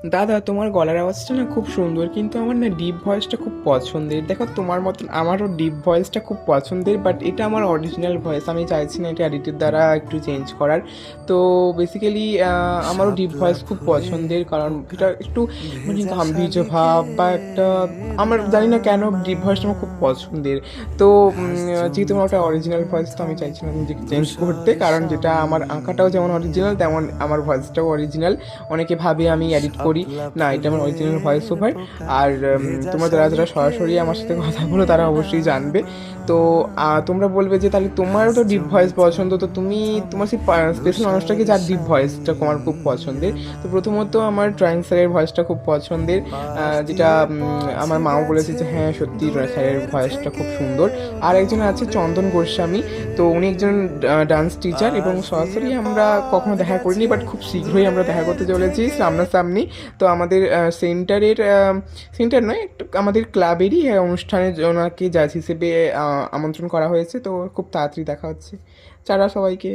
দাদা, তোমার গলার আওয়াজটা না খুব সুন্দর, কিন্তু আমার না ডিপ ভয়েসটা খুব পছন্দের। দেখো, তোমার মতন আমারও ডিপ ভয়েসটা খুব পছন্দের, বাট এটা আমার অরিজিনাল ভয়েস। আমি চাইছি না এটা এডিটের দ্বারা একটু চেঞ্জ করার। তো বেসিক্যালি আমারও ডিপ ভয়েস খুব পছন্দের, কারণ এটা একটু মানে গাম্ভীর্য ভাব বা একটা, আমার জানি না কেন ডিপ ভয়েসটা আমার খুব পছন্দের। তো যেহেতু আমার ওটা অরিজিনাল ভয়েস, তো আমি চাইছি না নিজেকে চেঞ্জ করতে, কারণ যেটা আমার আঁকাটাও যেমন অরিজিনাল, তেমন আমার ভয়েসটাও অরিজিনাল। অনেকে ভাবে আমি এডিট করি, না, এটা আমার অরিজিনাল ভয়েস ওভার। আর তোমরা যারা যারা সরাসরি আমার সাথে কথা বলো তারা অবশ্যই জানবে। তো তোমরা বলবে যে তাহলে তোমারও তো ডিপ ভয়েস পছন্দ, তো তুমি তোমার সেই স্পেশাল মানুষটাকে যার ডিপ ভয়েসটা তোমার খুব পছন্দের। তো প্রথমত আমার ড্রয়িং স্যারের ভয়েসটা খুব পছন্দের, যেটা আমার মাও বলেছে যে হ্যাঁ সত্যি ড্রয়িং স্যারের ভয়েসটা খুব সুন্দর। আর একজন আছে চন্দন গোস্বামী, তো উনি একজন ডান্স টিচার, এবং সরাসরি আমরা কখনো দেখা করিনি, বাট খুব শীঘ্রই আমরা দেখা করতে চলেছি সামনাসামনি। তো আমাদের সেন্টারের, সেন্টার নয়, একটু আমাদের ক্লাবেরই অনুষ্ঠানে ওনাকে জাজ হিসেবে আমন্ত্রণ করা হয়েছে। তো খুব তাড়াতাড়ি দেখা হচ্ছে। যারা সবাইকে।